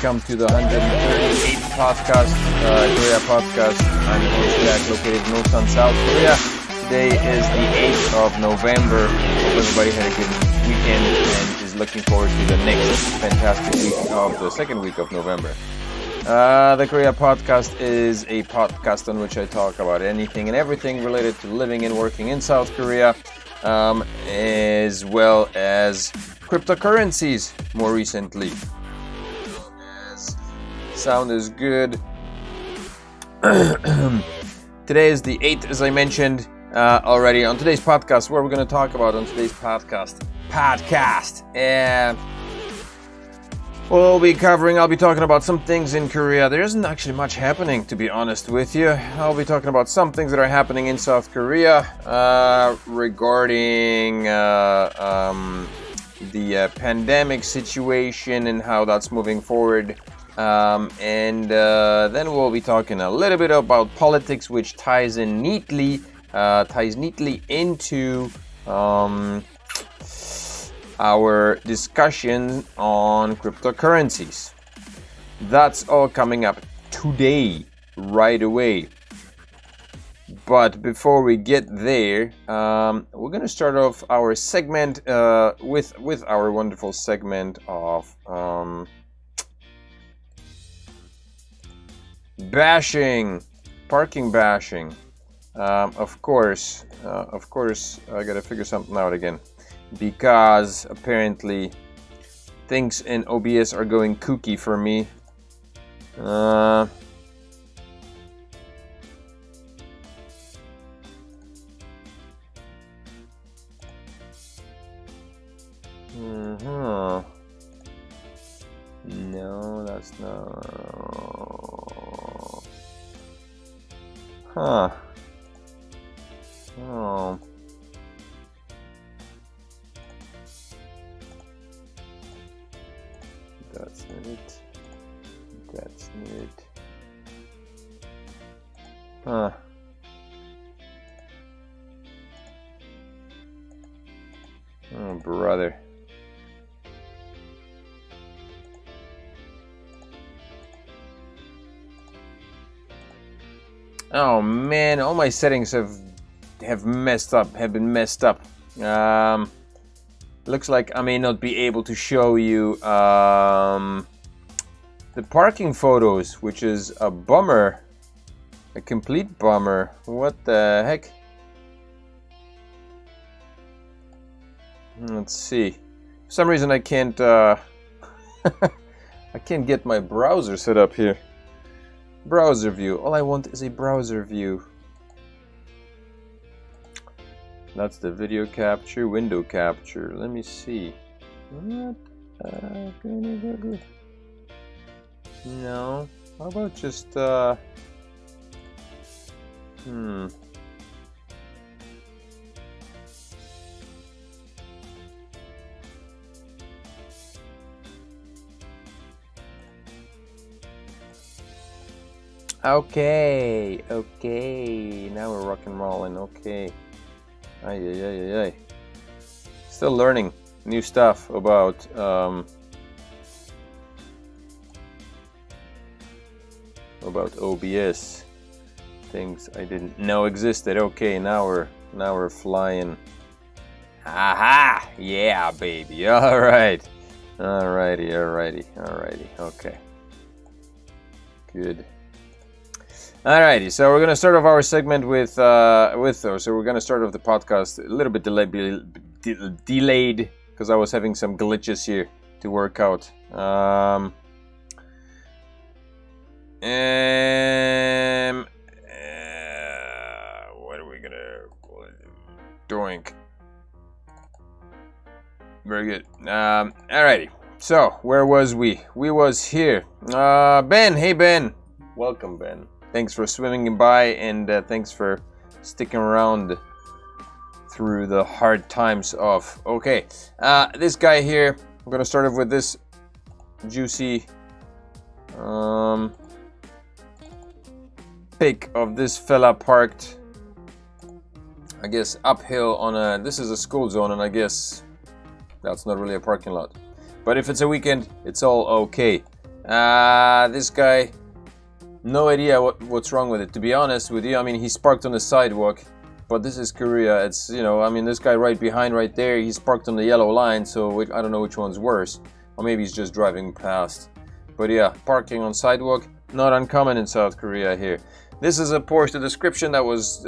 welcome to the 138th podcast, Korea podcast. I'm Jack, located in Ulsan, South Korea. Today is the 8th of November. Hope everybody had a good weekend and is looking forward to the next fantastic week of the second week of November. The Korea podcast is a podcast on which I talk about anything and everything related to living and working in South Korea, as well as cryptocurrencies more recently. Sound is good. Today is the 8th, as I mentioned already. On today's podcast, what we're going to talk about on today's podcast, and I'll be talking about some things in Korea. There isn't actually much happening, to be honest with you. I'll be talking about some things that are happening in South Korea regarding the pandemic situation and how that's moving forward. And then we'll be talking a little bit about politics, which ties neatly into our discussion on cryptocurrencies. That's all coming up today, right away. But before we get there, we're going to start off our segment with our wonderful segment of parking bashing. Of course, I gotta figure something out again, because apparently things in OBS are going kooky for me. No, that's not. Huh. Oh. That's not it. That's not it. Huh. Oh, brother. Oh man, all my settings have been messed up. Looks like I may not be able to show you the parking photos, which is a bummer, a complete bummer. What the heck? Let's see. For some reason I can't I can't get my browser set up here. Browser view. All I want is a browser view. That's the video capture, window capture. Let me see. What? No. How about just Okay, now we're rock and rolling. Okay. Ay. Still learning new stuff about OBS. Things I didn't know existed. Okay, now we're flying. Aha! Yeah, baby. All right. Alrighty. Okay. Good. Alrighty, so we're gonna start off our segment with those. So we're gonna start off the podcast a little bit delayed because I was having some glitches here to work out. What are we gonna doink? Very good. Alrighty. So where was we? We was here. Ben. Hey Ben. Welcome, Ben. Thanks for swimming by, and thanks for sticking around through the hard times of. Okay, this guy here. I'm gonna start off with this juicy pic of this fella parked, I guess, uphill on a. This is a school zone, and I guess that's not really a parking lot. But if it's a weekend, it's all okay. This guy, no idea what's wrong with it, to be honest with you. I mean, he's parked on the sidewalk, but this is Korea. It's, you know, I mean, this guy right behind right there, he's parked on the yellow line, so I don't know which one's worse. Or maybe he's just driving past. But yeah, parking on sidewalk, not uncommon in South Korea here. This is a Porsche. The description that was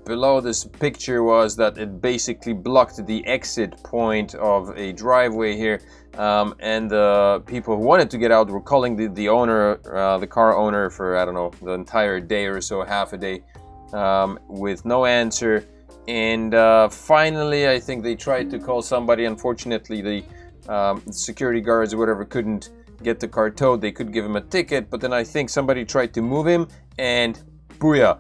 below this picture was that it basically blocked the exit point of a driveway here, and the people who wanted to get out were calling the owner, the car owner, for, I don't know, the entire day or so, half a day, with no answer. And finally, I think they tried to call somebody. Unfortunately, the security guards or whatever couldn't get the car towed. They could give him a ticket, but then I think somebody tried to move him, and booyah,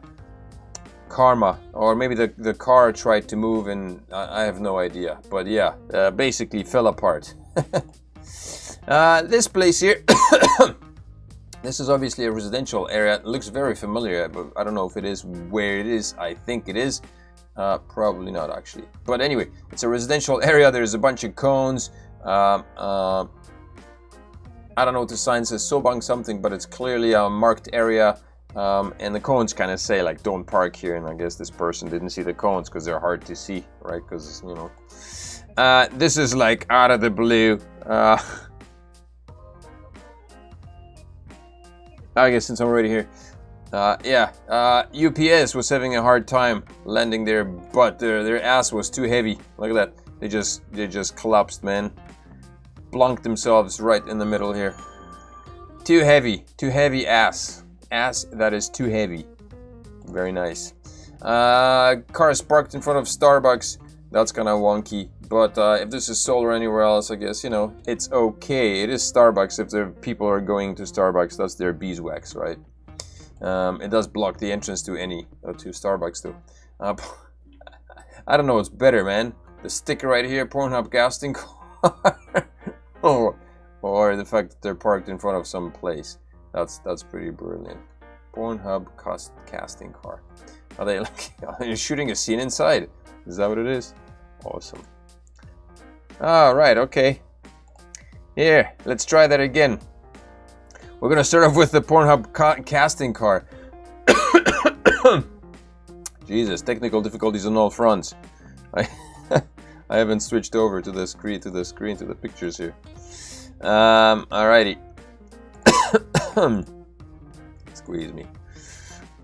karma. Or maybe the car tried to move, and I have no idea. But yeah, basically fell apart. This place here, this is obviously a residential area. It looks very familiar, but I don't know if it is where it is. I think it is. Probably not, actually. But anyway, it's a residential area. There's a bunch of cones. I don't know what the sign says, Sobang something, but it's clearly a marked area. And the cones kind of say, like, don't park here. And I guess this person didn't see the cones because they're hard to see, right? Because, you know, this is like out of the blue. I guess since I'm already here. Yeah, UPS was having a hard time landing their butt. Their ass was too heavy. Look at that. They just collapsed, man. Blunked themselves right in the middle here. Too heavy ass that is too heavy. Very nice. Cars parked in front of Starbucks. That's kind of wonky, but if this is sold or anywhere else, I guess, you know, it's okay. It is Starbucks. If the people are going to Starbucks, that's their beeswax, right? It does block the entrance to to Starbucks too. I don't know what's better, man. The sticker right here, Pornhub casting car. Or the fact that they're parked in front of some place. That's pretty brilliant. Pornhub casting car. Are they like, are you shooting a scene inside? Is that what it is? Awesome. All right, okay. Here, let's try that again. We're gonna start off with the Pornhub casting car. Jesus, technical difficulties on all fronts. I haven't switched over to the screen, to the pictures here. Alrighty. Squeeze me.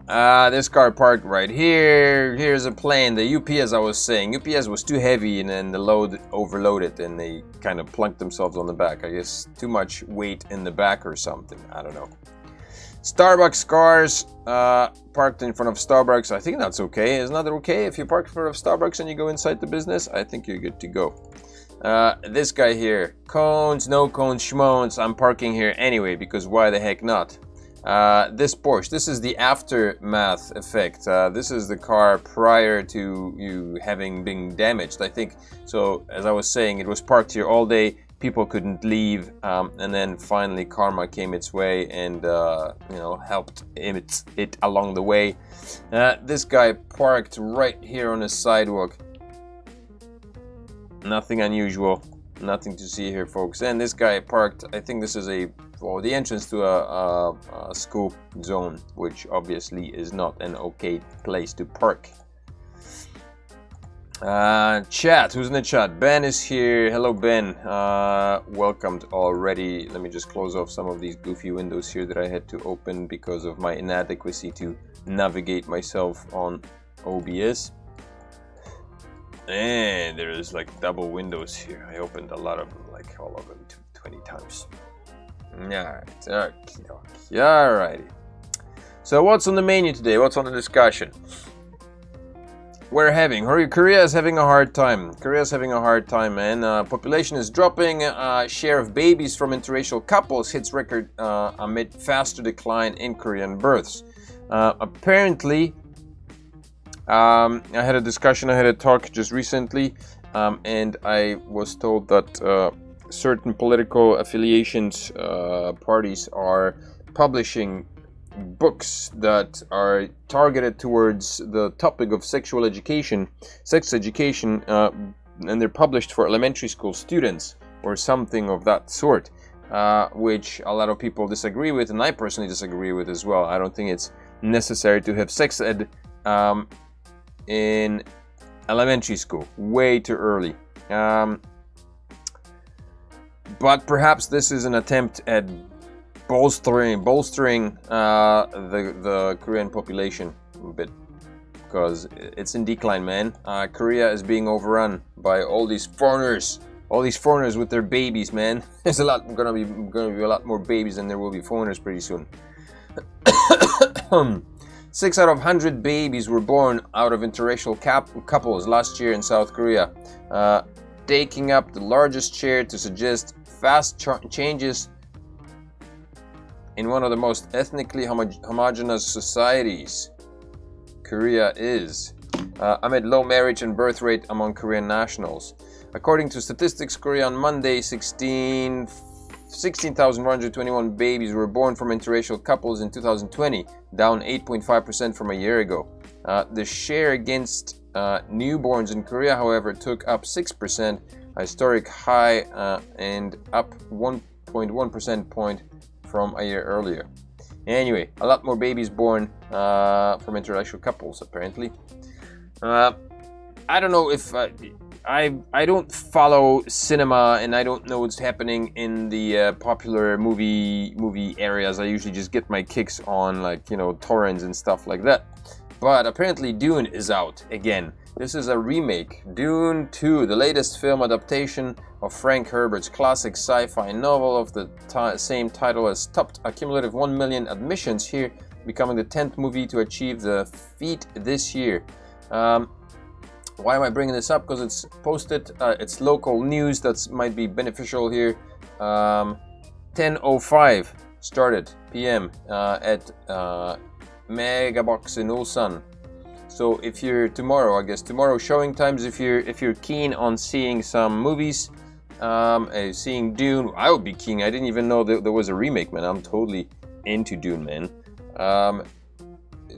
This car parked right here. Here's a plane. The UPS, I was saying. UPS was too heavy, and then the load overloaded, and they kind of plunked themselves on the back. I guess too much weight in the back or something. I don't know. Starbucks cars parked in front of Starbucks. I think that's okay. Isn't that okay? If you park in front of Starbucks and you go inside the business, I think you're good to go. This guy here. Cones, no cones, schmones. I'm parking here anyway, because why the heck not? This Porsche, this is the aftermath effect. This is the car prior to you having been damaged, I think. So, as I was saying, it was parked here all day. People couldn't leave, and then finally karma came its way and, you know, helped it along the way. This guy parked right here on the sidewalk. Nothing unusual. Nothing to see here, folks. And this guy parked, I think this is the entrance to a school zone, which obviously is not an okay place to park. Chat, who's in the chat? Ben is here. Hello, Ben. Welcomed already. Let me just close off some of these goofy windows here that I had to open because of my inadequacy to navigate myself on OBS. And there's like double windows here. I opened a lot of them, like all of them 20 times. Alright, alrighty. So what's on the menu today? What's on the discussion? Korea is having a hard time. Korea's having a hard time, man. Population is dropping. Share of babies from interracial couples hits record amid faster decline in Korean births. Apparently, I had a talk just recently, and I was told that certain political affiliations, parties are publishing books that are targeted towards the topic of sex education, and they're published for elementary school students or something of that sort. which a lot of people disagree with, and I personally disagree with as well. I don't think it's necessary to have sex ed in elementary school. Way too early. But perhaps this is an attempt at bolstering the Korean population a bit, because it's in decline, man. Korea is being overrun by all these foreigners with their babies, man. There's gonna be a lot more babies than there will be foreigners pretty soon. 6 out of 100 babies were born out of interracial couples last year in South Korea, taking up the largest share to suggest fast changes in one of the most ethnically homogeneous societies Korea is, amid low marriage and birth rate among Korean nationals. According to statistics, Korea on Monday, 16,121 babies were born from interracial couples in 2020, down 8.5% from a year ago. The share against newborns in Korea, however, took up 6%, a historic high, and up 1.1 percentage point from a year earlier. Anyway, a lot more babies born from interracial couples, apparently. I don't know if I don't follow cinema, and I don't know what's happening in the popular movie areas. I usually just get my kicks on, like, you know, torrents and stuff like that. But apparently Dune is out again. This is a remake, Dune 2, the latest film adaptation of Frank Herbert's classic sci-fi novel of the same title, has topped a cumulative 1 million admissions here, becoming the 10th movie to achieve the feat this year. Why am I bringing this up? Because it's posted, it's local news that might be beneficial here. 10:05 started PM at Megabox in Ulsan. So if you're tomorrow showing times, if you're keen on seeing some movies, seeing Dune, I would be keen. I didn't even know there was a remake, man. I'm totally into Dune, man.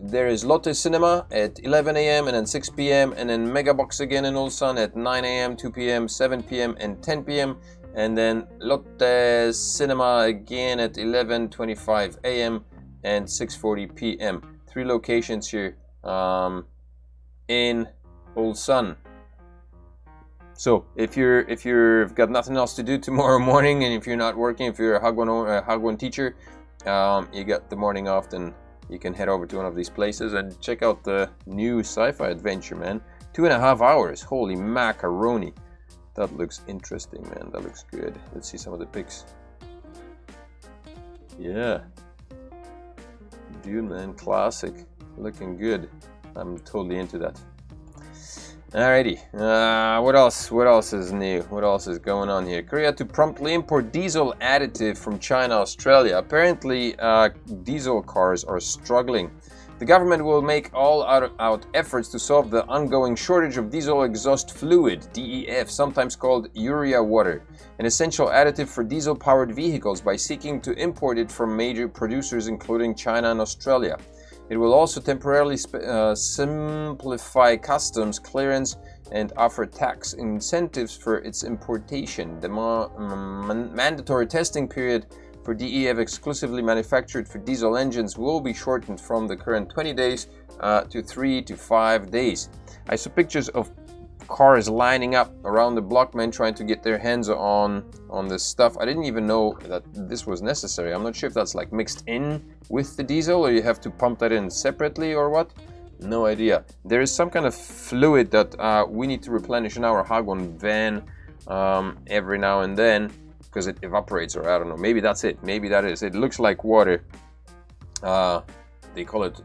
There is Lotte Cinema at 11 a.m. and then 6 p.m. and then Megabox again in Ulsan at 9 a.m., 2 p.m., 7 p.m. and 10 p.m. and then Lotte Cinema again at 11:25 a.m. and 6:40 p.m. 3 locations here in Ulsan. So if you've got nothing else to do tomorrow morning, and if you're not working, if you're a Hagwon teacher, you got the morning off, then you can head over to one of these places and check out the new sci-fi adventure, man. 2.5 hours. Holy macaroni. That looks interesting, man. That looks good. Let's see some of the pics. Yeah. Dune, man. Classic. Looking good. I'm totally into that. Alrighty, what else is new? What else is going on here? Korea to promptly import diesel additive from China, Australia. Apparently, diesel cars are struggling. The government will make all-out efforts to solve the ongoing shortage of diesel exhaust fluid, DEF, sometimes called urea water, an essential additive for diesel-powered vehicles, by seeking to import it from major producers including China and Australia. It will also temporarily simplify customs clearance and offer tax incentives for its importation. The mandatory testing period for DEF exclusively manufactured for diesel engines will be shortened from the current 20 days to 3 to 5 days. I saw pictures of cars lining up around the block, man, trying to get their hands on this stuff. I didn't even know that this was necessary. I'm not sure if that's like mixed in with the diesel, or you have to pump that in separately, or what. No idea. There is some kind of fluid that we need to replenish in our Hagwon van every now and then, because it evaporates, or I don't know. Maybe that's it. Maybe that is. It looks like water. They call it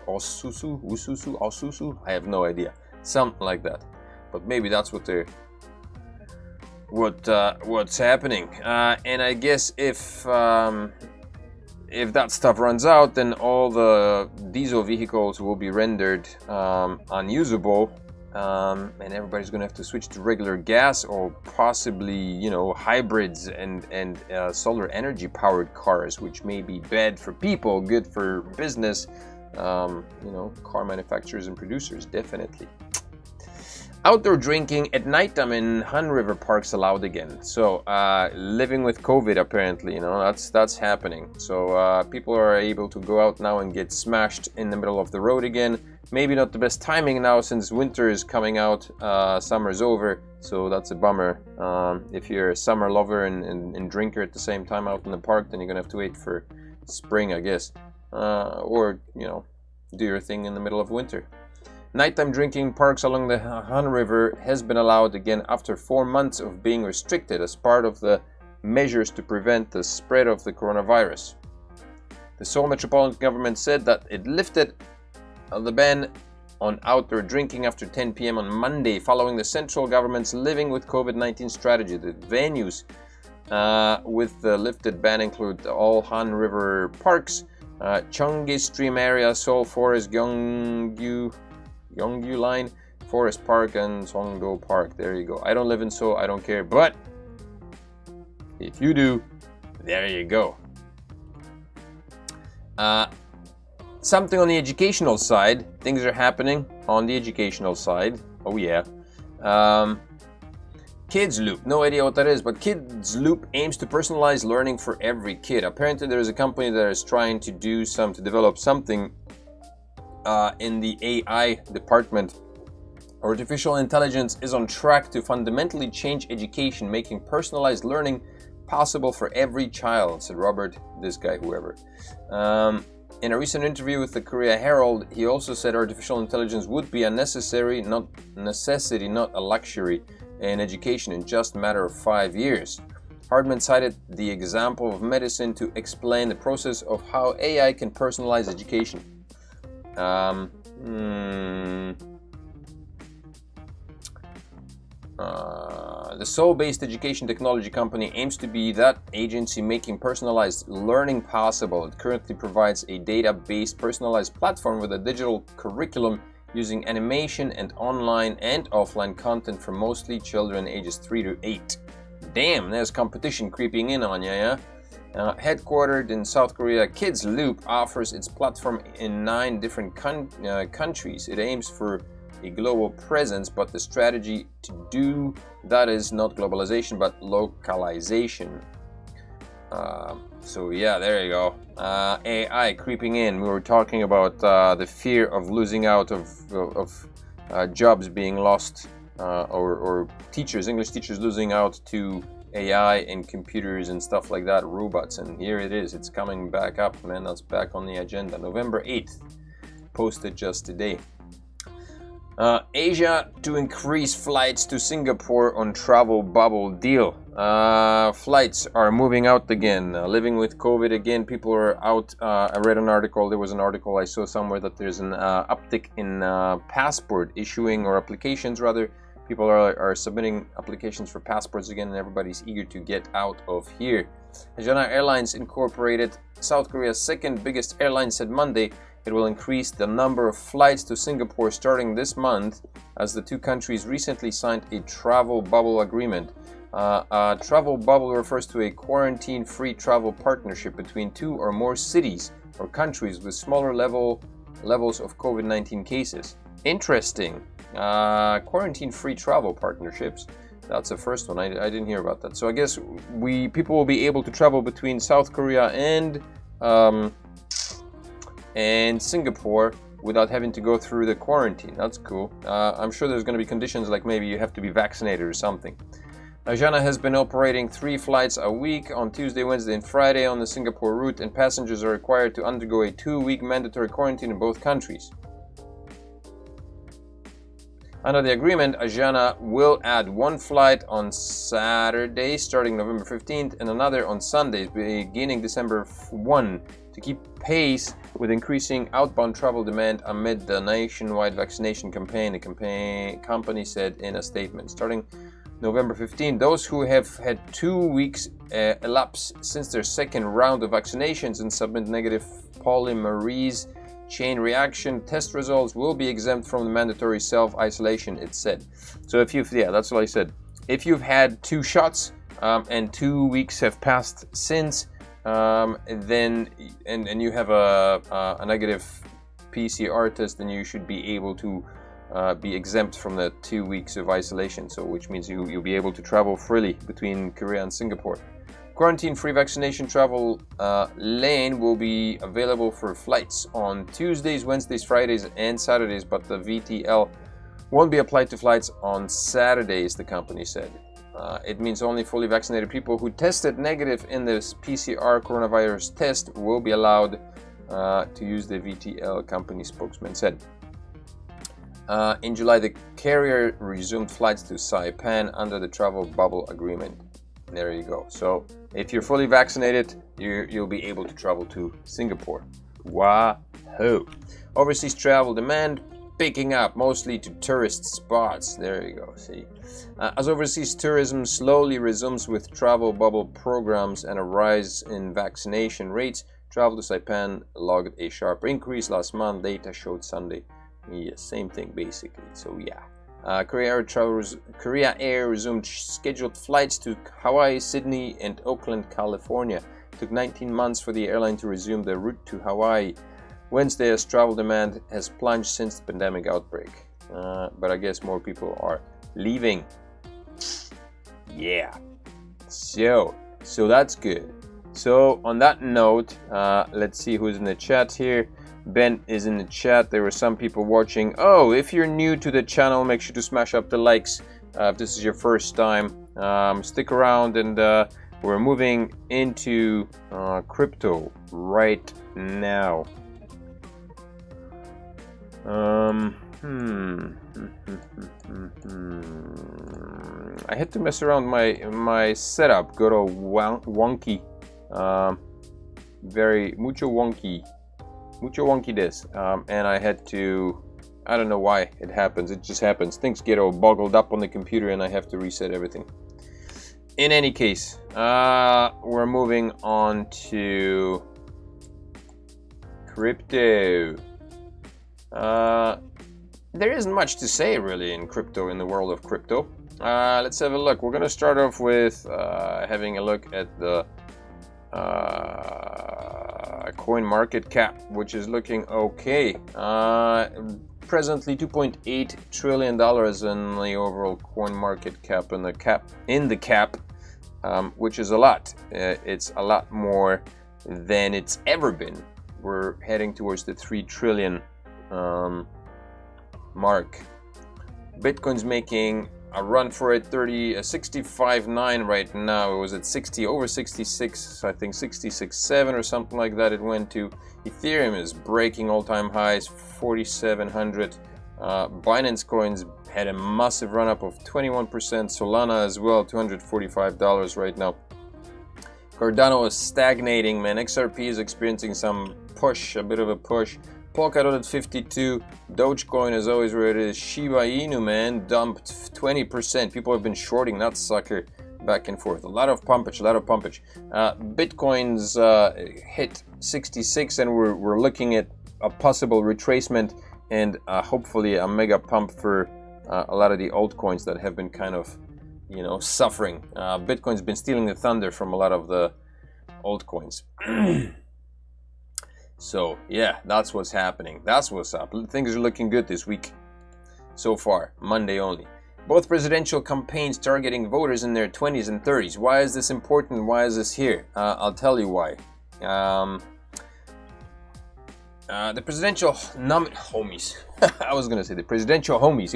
osusu. I have no idea. Something like that. But maybe that's what they're what's happening. And I guess if that stuff runs out, then all the diesel vehicles will be rendered unusable, and everybody's gonna have to switch to regular gas, or possibly, you know, hybrids and solar energy powered cars, which may be bad for people, good for business, you know, car manufacturers and producers, definitely. Outdoor drinking at nighttime in Han River parks allowed again. So living with COVID, apparently, you know, that's happening. So people are able to go out now and get smashed in the middle of the road again. Maybe not the best timing now since winter is coming out, summer's over, so that's a bummer. If you're a summer lover and drinker at the same time out in the park, then you're gonna have to wait for spring, I guess, or you know, do your thing in the middle of winter. Nighttime drinking in parks along the Han River has been allowed again after 4 months of being restricted as part of the measures to prevent the spread of the coronavirus. The Seoul Metropolitan Government said that it lifted the ban on outdoor drinking after 10 p.m. on Monday following the central government's living with COVID-19 strategy. The venues with the lifted ban include all Han River parks, Cheonggye Stream area, Seoul Forest, Gyeongju Line, Forest Park, and Songdo Park. There you go. I don't live in Seoul, I don't care, but if you do, there you go. Something on the educational side. Things are happening on the educational side. Oh yeah. Kids Loop. No idea what that is, but Kids Loop aims to personalize learning for every kid. Apparently there is a company that is trying to develop something in the AI department. Artificial intelligence is on track to fundamentally change education, making personalized learning possible for every child, said Robert, this guy, whoever. In a recent interview with the Korea Herald, he also said artificial intelligence would be a necessity, not a luxury in education in just a matter of 5 years. Hardman cited the example of medicine to explain the process of how AI can personalize education. The Seoul-based education technology company aims to be that agency making personalized learning possible. It currently provides a data-based personalized platform with a digital curriculum using animation and online and offline content for mostly children ages 3 to 8. Damn, there's competition creeping in on ya, yeah? Headquartered in South Korea, Kids Loop offers its platform in 9 different countries. It aims for a global presence, but the strategy to do that is not globalization but localization. So yeah, there you go. AI creeping in. We were talking about the fear of losing out of jobs being lost, or teachers, English teachers losing out to AI and computers and stuff like that, robots, and here it is. It's coming back up, man. That's back on the agenda. November 8th, posted just today. Asia to increase flights to Singapore on travel bubble deal. Flights are moving out again. Living with COVID again, people are out. I read an article, there was an article I saw somewhere that there's an uptick in passport issuing, or applications rather. People are submitting applications for passports again, and everybody's eager to get out of here. Asiana Airlines Incorporated, South Korea's second biggest airline, said Monday it will increase the number of flights to Singapore starting this month, as the two countries recently signed a travel bubble agreement. A travel bubble refers to a quarantine-free travel partnership between 2 or more cities or countries with smaller levels of COVID-19 cases. Interesting. Quarantine-free travel partnerships. That's the first one. I didn't hear about that. So I guess people will be able to travel between South Korea and Singapore without having to go through the quarantine. That's cool. I'm sure there's going to be conditions like maybe you have to be vaccinated or something. Asiana has been operating 3 flights a week on Tuesday, Wednesday, and Friday on the Singapore route, and passengers are required to undergo a 2-week mandatory quarantine in both countries. Under the agreement, Asiana will add 1 flight on Saturday starting November 15th and another on Sundays beginning December 1 to keep pace with increasing outbound travel demand amid the nationwide vaccination campaign, the company said in a statement. Starting November 15, those who have had 2 weeks elapse since their second round of vaccinations and submit negative polymerase chain reaction test results will be exempt from the mandatory self-isolation, it said. So that's what I said. If you've had 2 shots and 2 weeks have passed since, then you have a negative PCR test, then you should be able to be exempt from the 2 weeks of isolation, so which means you'll be able to travel freely between Korea and Singapore. Quarantine-free vaccination travel lane will be available for flights on Tuesdays, Wednesdays, Fridays, and Saturdays, but the VTL won't be applied to flights on Saturdays, the company said. It means only fully vaccinated people who tested negative in this PCR coronavirus test will be allowed to use the VTL, company spokesman said. In July, the carrier resumed flights to Saipan under the travel bubble agreement. There you go. So if you're fully vaccinated, you'll be able to travel to Singapore. Wahoo! Overseas travel demand picking up, mostly to tourist spots. There you go. See, as overseas tourism slowly resumes with travel bubble programs and a rise in vaccination rates, travel to Saipan logged a sharp increase last month. Data showed Sunday. Yeah, same thing basically. So yeah. Korea Air resumed scheduled flights to Hawaii, Sydney, and Oakland, California. It took 19 months for the airline to resume the route to Hawaii Wednesday, as travel demand has plunged since the pandemic outbreak. But I guess more people are leaving. Yeah. So that's good. So on that note, let's see who's in the chat here. Ben is in the chat. There were some people watching. Oh, if you're new to the channel, make sure to smash up the likes. If this is your first time, stick around, and we're moving into crypto right now. I had to mess around my setup. Got all wonky, very mucho wonky this, and I had to, I don't know why it happens, it just happens. Things get all boggled up on the computer and I have to reset everything. In any case, we're moving on to crypto. There isn't much to say really in crypto, in the world of crypto. Let's have a look. We're going to start off with having a look at the coin market cap, which is looking okay. Presently $2.8 trillion in the overall coin market cap, and the cap, which is a lot. It's a lot more than it's ever been. We're heading towards the 3 trillion mark. Bitcoin's making a run for it, 65.9 right now. It was at 60, over 66, I think 66.7 or something like that it went to. Ethereum is breaking all-time highs, 4,700. Binance coins had a massive run-up of 21%. Solana as well, $245 right now. Cardano is stagnating, man. XRP is experiencing some push, a bit of a push. Polkadot at 52, Dogecoin is always where it is. Shiba Inu, man, dumped 20%. People have been shorting that sucker back and forth. A lot of pumpage. Bitcoin's hit 66, and we're looking at a possible retracement and hopefully a mega pump for a lot of the altcoins that have been kind of, suffering. Bitcoin's been stealing the thunder from a lot of the altcoins. So yeah, that's what's happening. That's what's up. Things are looking good this week so far, Monday only. Both presidential campaigns targeting voters in their 20s and 30s. Why is this important? Why is this here? I'll tell you why. The presidential homies. I was gonna say the presidential homies,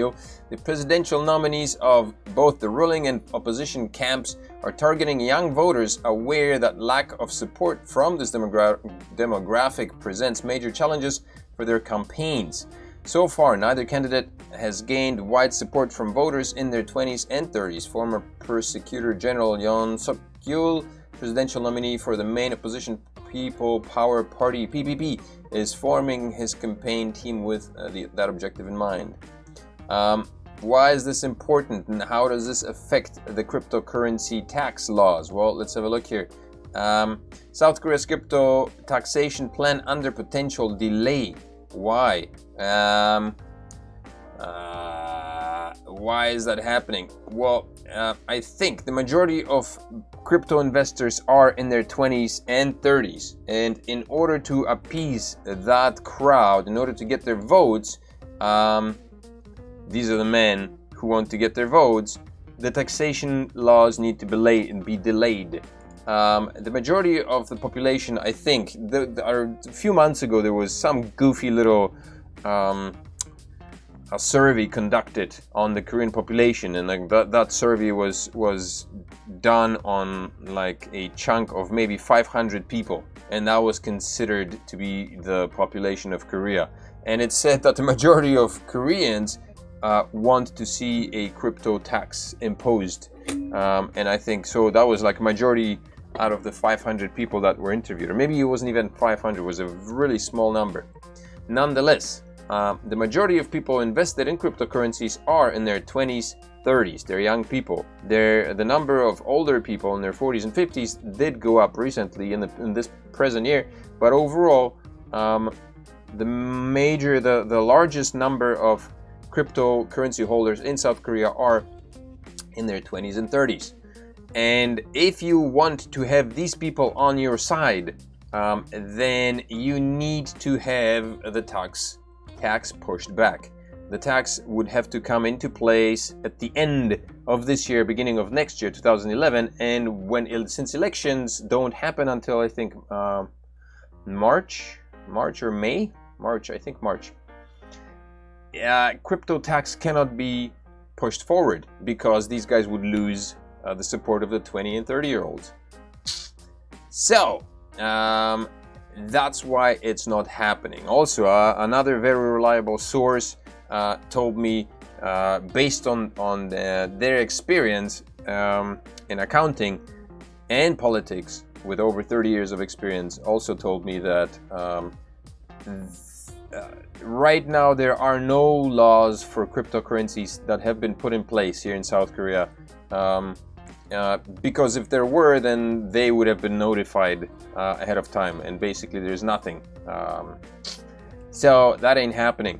The presidential nominees of both the ruling and opposition camps are targeting young voters, aware that lack of support from this demographic presents major challenges for their campaigns. So far, neither candidate has gained wide support from voters in their 20s and 30s. Former Prosecutor General Yoon Suk-yeol, presidential nominee for the main opposition People Power Party (PPP), is forming his campaign team with that objective in mind. Why is this important, and how does this affect the cryptocurrency tax laws? Well, let's have a look here. South Korea's crypto taxation plan under potential delay. Why? Why is that happening? Well, I think the majority of crypto investors are in their 20s and 30s, and in order to appease that crowd, in order to get their votes, these are the men who want to get their votes, the taxation laws need to be delayed. The majority of the population, I think, a few months ago, there was some goofy little a survey conducted on the Korean population, and like that survey was done on like a chunk of maybe 500 people, and that was considered to be the population of Korea. And it said that the majority of Koreans want to see a crypto tax imposed, and I think so that was like a majority out of the 500 people that were interviewed, or maybe it wasn't even 500, it was a really small number. Nonetheless, the majority of people invested in cryptocurrencies are in their 20s, 30s. They're young people. The number of older people in their 40s and 50s did go up recently in this present year, but overall, the largest number of cryptocurrency holders in South Korea are in their 20s and 30s. And if you want to have these people on your side, then you need to have the tax pushed back. The tax would have to come into place at the end of this year, beginning of next year, 2011, and since elections don't happen until I think March or May, I think March. Crypto tax cannot be pushed forward because these guys would lose the support of the 20 and 30-year-olds. So that's why it's not happening. Also, another very reliable source told me, based on their experience in accounting and politics, with over 30 years of experience, also told me that right now there are no laws for cryptocurrencies that have been put in place here in South Korea. Because if there were, then they would have been notified ahead of time, and basically there's nothing. So that ain't happening.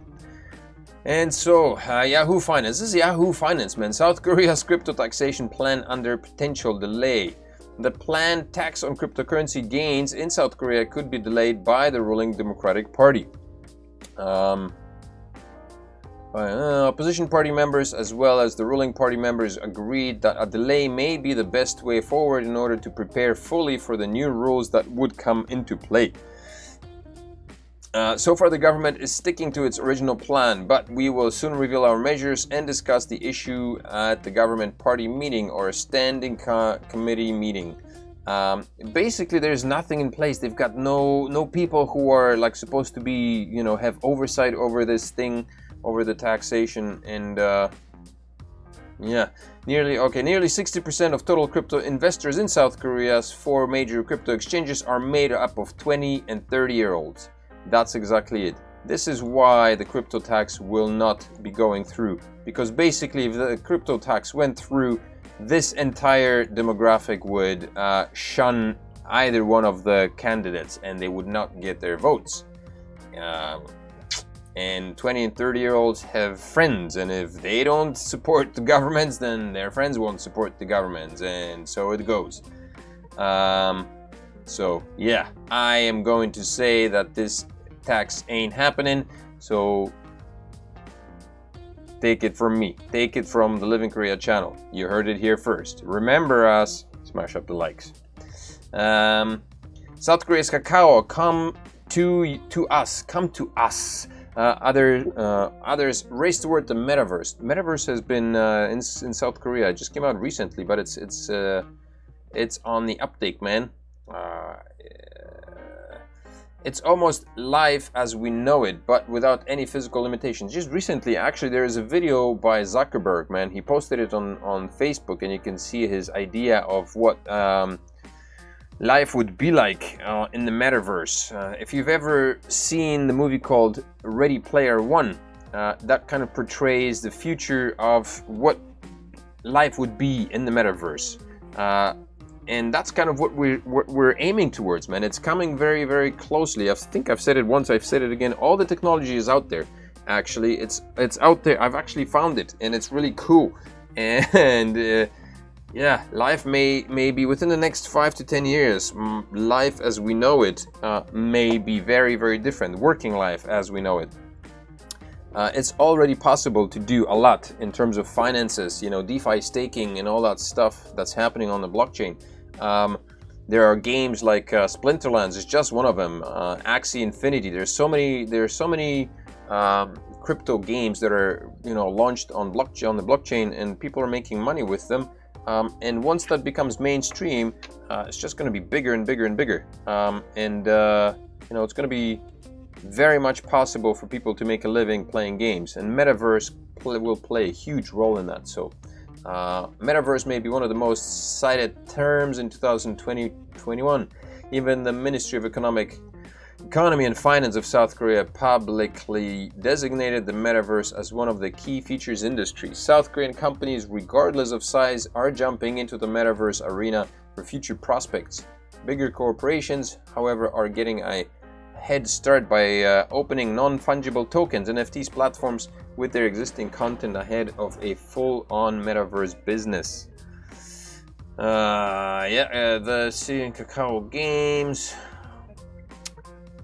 And so Yahoo Finance, this is Yahoo Finance, man. South Korea's crypto taxation plan under potential delay. The planned tax on cryptocurrency gains in South Korea could be delayed by the ruling Democratic Party. Opposition party members as well as the ruling party members agreed that a delay may be the best way forward in order to prepare fully for the new rules that would come into play. So far, the government is sticking to its original plan, but we will soon reveal our measures and discuss the issue at the government party meeting or a standing committee meeting. Basically, there's nothing in place. They've got no people who are like supposed to be, have oversight over this thing, over the taxation, and nearly 60% of total crypto investors in South Korea's 4 major crypto exchanges are made up of 20 and 30-year-olds. That's exactly it. This is why the crypto tax will not be going through, because basically if the crypto tax went through, this entire demographic would shun either one of the candidates and they would not get their votes. And 20 and 30-year-olds have friends, and if they don't support the governments, then their friends won't support the governments, and so it goes. So yeah, I am going to say that this tax ain't happening, so take it from me. Take it from the Living Korea channel. You heard it here first. Remember us, smash up the likes. South Korea's cacao, come to us. Others race toward the metaverse. Metaverse has been in South Korea. It just came out recently, but it's on the uptake, man. It's almost life as we know it, but without any physical limitations. Just recently, actually, there is a video by Zuckerberg, man. He posted it on Facebook, and you can see his idea of what life would be like in the metaverse. If you've ever seen the movie called Ready Player One, that kind of portrays the future of what life would be in the metaverse. And that's kind of what we're aiming towards, man. It's coming very, very closely. I think I've said it once, I've said it again. All the technology is out there. Actually, it's out there. I've actually found it, and it's really cool. And yeah, life may be within the next 5 to 10 years. Life as we know it may be very, very different. Working life as we know it. It's already possible to do a lot in terms of finances, you know, DeFi staking and all that stuff that's happening on the blockchain. There are games like Splinterlands is just one of them. Axie Infinity. There's so many crypto games that are, you know, launched on the blockchain, and people are making money with them. And once that becomes mainstream, it's just going to be bigger and bigger and bigger. You know, it's going to be very much possible for people to make a living playing games, and metaverse will play a huge role in that. So metaverse may be one of the most cited terms in 2020-21. Even the Ministry of Economy and Finance of South Korea publicly designated the metaverse as one of the key features industries. South Korean companies, regardless of size, are jumping into the metaverse arena for future prospects. Bigger corporations, however, are getting a head start by opening non-fungible tokens, NFTs platforms, with their existing content ahead of a full-on metaverse business. The Syrian Kakao games.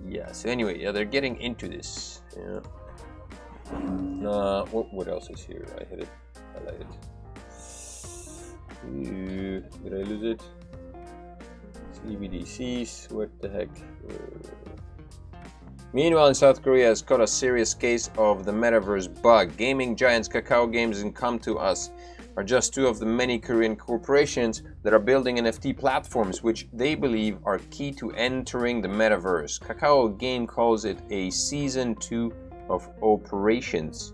Yeah, so anyway, yeah, they're getting into this. Yeah. What else is here? I hit it. Highlighted. Did I lose it? CBDCs. What the heck? Meanwhile, in South Korea has caught a serious case of the metaverse bug. Gaming giants Kakao Games and Come To Us are just two of the many Korean corporations that are building NFT platforms, which they believe are key to entering the metaverse. Kakao Game calls it a season 2 of operations.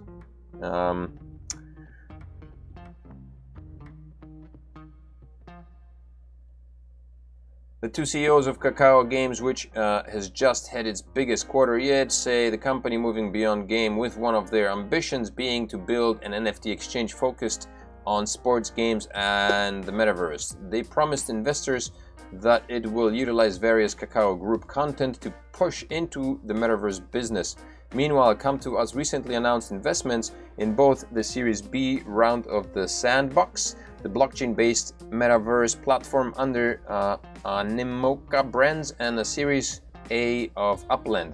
The two CEOs of Kakao Games, which has just had its biggest quarter yet, say the company moving beyond game, with one of their ambitions being to build an NFT exchange focused on sports games and the metaverse. They promised investors that it will utilize various Kakao Group content to push into the metaverse business. Meanwhile, Come To Us recently announced investments in both the Series B round of the Sandbox, the blockchain-based metaverse platform under Nimoka Brands, and the Series A of Upland.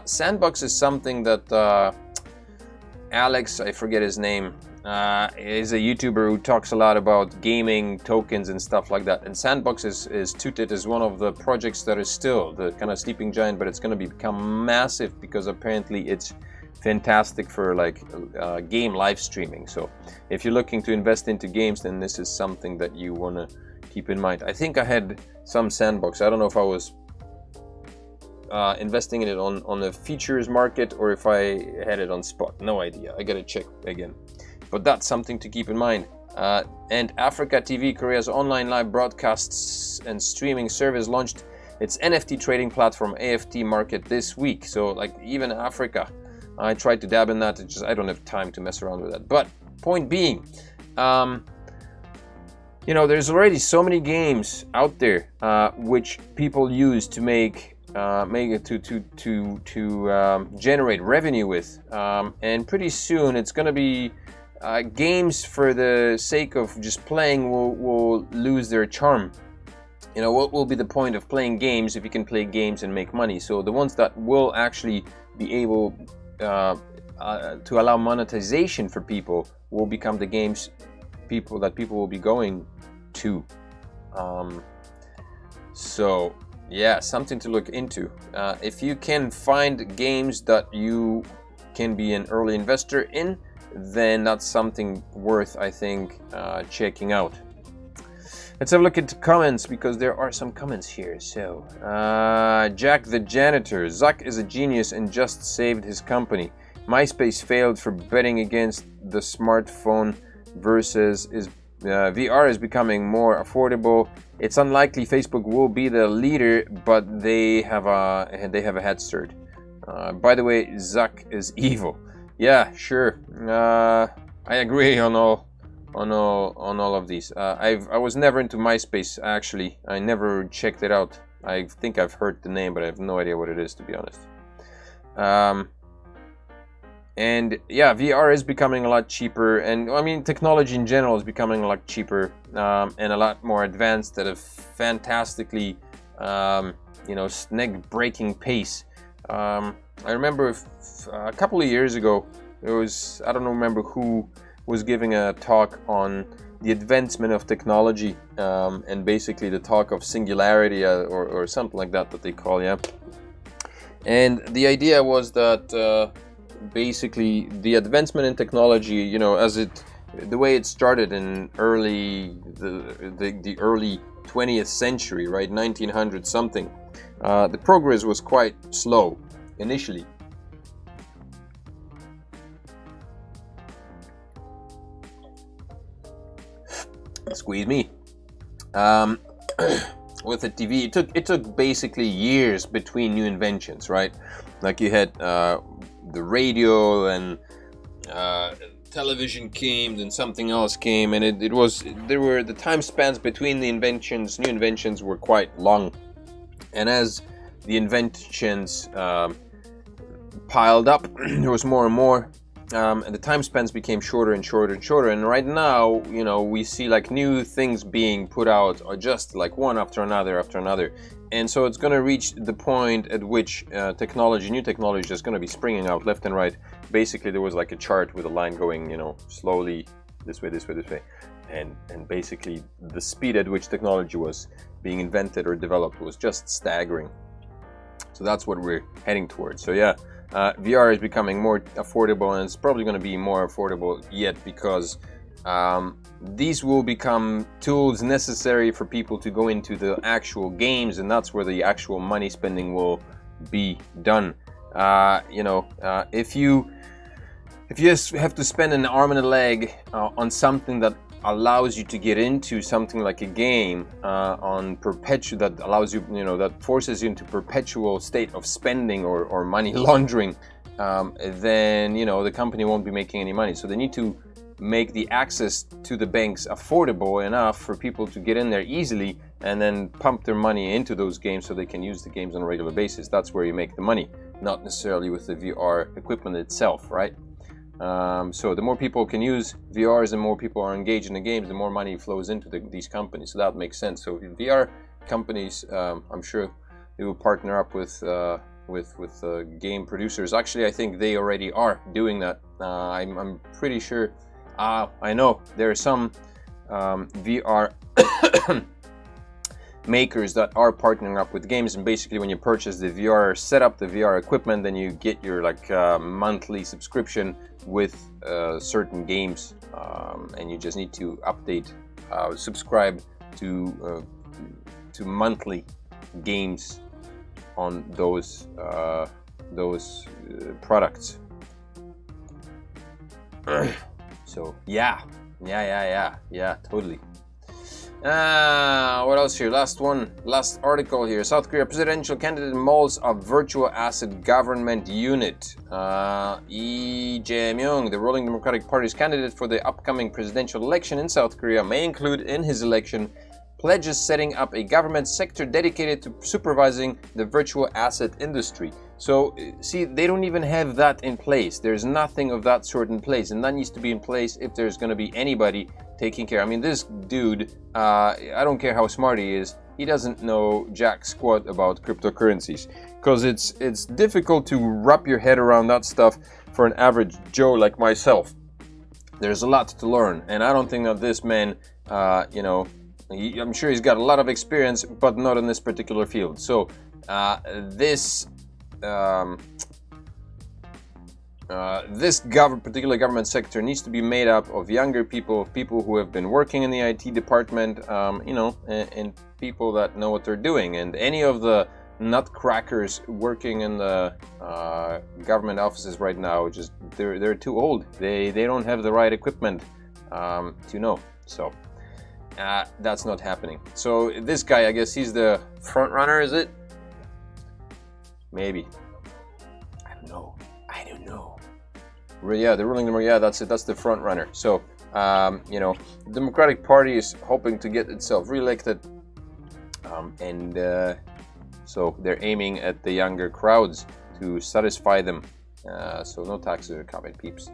Sandbox is something that Alex, I forget his name, is a YouTuber who talks a lot about gaming tokens and stuff like that. And Sandbox is touted as one of the projects that is still the kind of sleeping giant, but it's going to become massive because apparently it's fantastic for like game live streaming. So if you're looking to invest into games, then this is something that you want to keep in mind. I think I had some Sandbox. I don't know if I was investing in it on the futures market or if I had it on spot. No idea. I gotta check again. But that's something to keep in mind. And Africa TV, Korea's online live broadcasts and streaming service, launched its NFT trading platform AFT Market this week. So like even Africa, I tried to dab in that. It's just I don't have time to mess around with that. But point being, you know, there's already so many games out there which people use to make it to generate revenue with, and pretty soon it's going to be games for the sake of just playing will lose their charm. You know, what will be the point of playing games if you can play games and make money? So the ones that will actually be able to allow monetization for people will become the games that people will be going to. So yeah, something to look into. If you can find games that you can be an early investor in, then that's something worth, I think, checking out. Let's have a look at the comments, because there are some comments here. So, Jack the Janitor. Zuck is a genius and just saved his company. MySpace failed for betting against the smartphone versus VR is becoming more affordable. It's unlikely Facebook will be the leader, but they have a head start. By the way, Zuck is evil. Yeah, sure. I agree on all of these. I was never into MySpace, actually. I never checked it out. I think I've heard the name, but I have no idea what it is, to be honest. And yeah, VR is becoming a lot cheaper, and I mean technology in general is becoming a lot cheaper and a lot more advanced at a fantastically neck-breaking pace. I remember a couple of years ago There was, I don't remember who was giving a talk on the advancement of technology, and basically the talk of singularity, or something like that they call, yeah. And the idea was that basically the advancement in technology, you know, the way it started in the early 20th century, right, 1900 something, the progress was quite slow initially. Squeeze me. With the TV, it took basically years between new inventions, right? Like you had the radio, and television came, then something else came, and the time spans between the new inventions were quite long. And as the inventions piled up, there was more and more, and the time spans became shorter and shorter and shorter. And right now, you know, we see like new things being put out, or just like one after another. And so it's going to reach the point at which new technology is going to be springing out left and right. Basically, there was like a chart with a line going, you know, slowly this way, and basically the speed at which technology was being invented or developed was just staggering. So that's what we're heading towards. So yeah, VR is becoming more affordable, and it's probably going to be more affordable yet, because these will become tools necessary for people to go into the actual games, and that's where the actual money spending will be done. If you just have to spend an arm and a leg on something that allows you to get into something like a game, that allows you, you know, that forces you into perpetual state of spending or money laundering, then, you know, the company won't be making any money. So they need to make the access to the banks affordable enough for people to get in there easily, and then pump their money into those games so they can use the games on a regular basis. That's where you make the money, not necessarily with the VR equipment itself, right? So the more people can use VRs, the more people are engaged in the games, the more money flows into these companies. So that makes sense. So VR companies, I'm sure they will partner up with game producers. Actually, I think they already are doing that. I'm pretty sure. I know there are some VR makers that are partnering up with games, and basically when you purchase the VR setup, the VR equipment, then you get your monthly subscription with certain games, and you just need to subscribe to monthly games on those products. So yeah, totally. What else here? Last article here. South Korea presidential candidate mauls a virtual asset government unit. Lee Jae-myung, the ruling Democratic Party's candidate for the upcoming presidential election in South Korea, may include in his election pledges setting up a government sector dedicated to supervising the virtual asset industry. So, see, they don't even have that in place. There's nothing of that sort in place, and that needs to be in place if there's going to be anybody taking care. I mean, this dude, I don't care how smart he is, he doesn't know jack squat about cryptocurrencies, because it's difficult to wrap your head around that stuff for an average Joe like myself. There's a lot to learn, and I don't think that this man, I'm sure he's got a lot of experience, but not in this particular field. So this particular government sector needs to be made up of younger people, people who have been working in the IT department, and people that know what they're doing. And any of the nutcrackers working in the government offices right now, they're too old. They don't have the right equipment to know. So that's not happening. So this guy, I guess he's the front runner, is it? Maybe. I don't know. Yeah, the ruling number. Yeah, that's it. That's the front runner. So, the Democratic Party is hoping to get itself reelected, so they're aiming at the younger crowds to satisfy them. So no taxes are coming, peeps.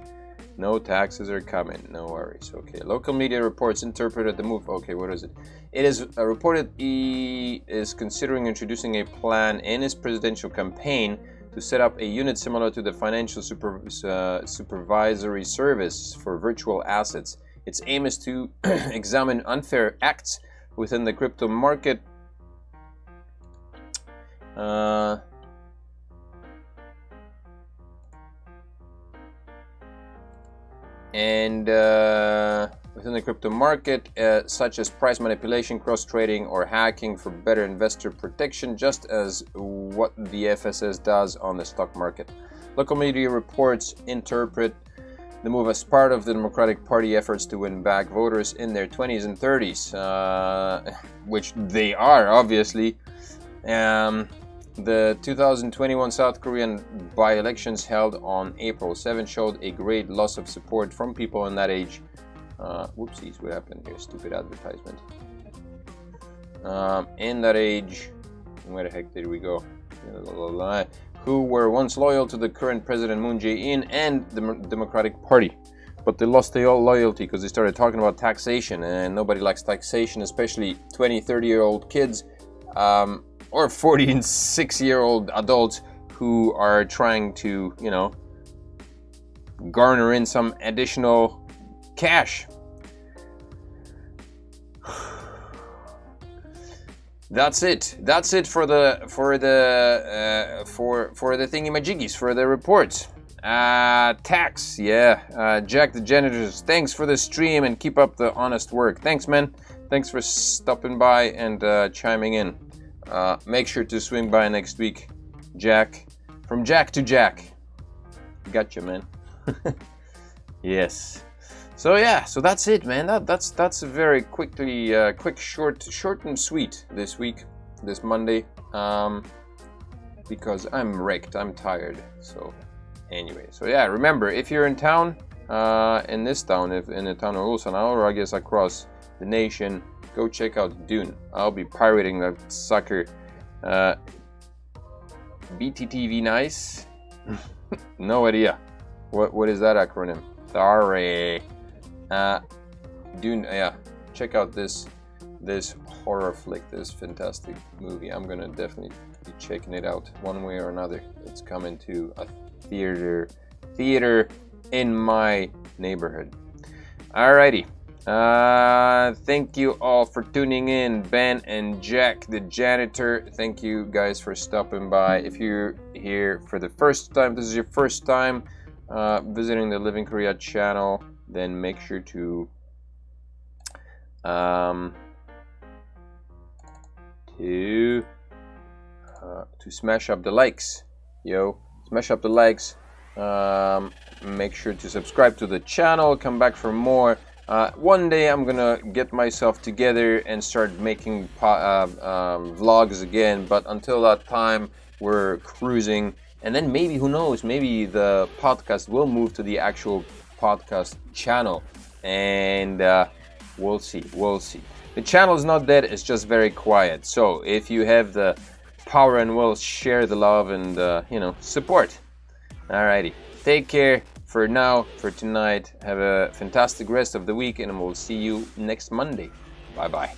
No taxes are coming. No worries. Okay. Local media reports interpreted the move. Okay, what is it? It is reported he is considering introducing a plan in his presidential campaign to to set up a unit similar to the Financial Supervisory Service for virtual assets. Its aim is to examine unfair acts within the crypto market. Within the crypto market, such as price manipulation, cross-trading, or hacking for better investor protection, just as what the FSS does on the stock market. Local media reports interpret the move as part of the Democratic Party efforts to win back voters in their 20s and 30s, which they are, obviously. The 2021 South Korean by-elections held on April 7 showed a great loss of support from people in that age. Whoopsies, what happened here? Stupid advertisement. In that age, where the heck did we go? Who were once loyal to the current President Moon Jae-in and the Democratic Party. But they lost their loyalty because they started talking about taxation, and nobody likes taxation, especially 20, 30-year-old kids or 40 and 6-year-old adults who are trying to, you know, garner in some additional cash. That's it. That's it for the thingy-majiggies, for the reports. Tax, yeah. Jack the Janitors, thanks for the stream and keep up the honest work. Thanks, man. Thanks for stopping by and chiming in. Make sure to swing by next week, Jack. From Jack to Jack. Gotcha, man. Yes. So yeah, so that's it, man. That's a very quick, short and sweet this week, this Monday, because I'm wrecked, I'm tired. So anyway, so yeah, remember, if you're in town, in this town, if in the town of Ulsan, or I guess across the nation, go check out Dune. I'll be pirating that sucker. BTTV nice. No idea. What is that acronym? Sorry. Dune, yeah, check out this horror flick, this fantastic movie. I'm gonna definitely be checking it out one way or another. It's coming to a theater in my neighborhood. Alrighty. Thank you all for tuning in. Ben and Jack the Janitor, thank you guys for stopping by. If you're here for the first time, this is your first time visiting the Living Korea channel, then make sure to smash up the likes. Smash up the likes. Make sure to subscribe to the channel. Come back for more. One day I'm gonna get myself together and start making vlogs again, but until that time we're cruising, and then maybe, who knows, maybe the podcast will move to the actual podcast channel, and we'll see. The channel is not dead, it's just very quiet. So if you have the power and will, share the love and support. Alrighty, take care for now, for tonight. Have a fantastic rest of the week, and we'll see you next Monday. Bye bye.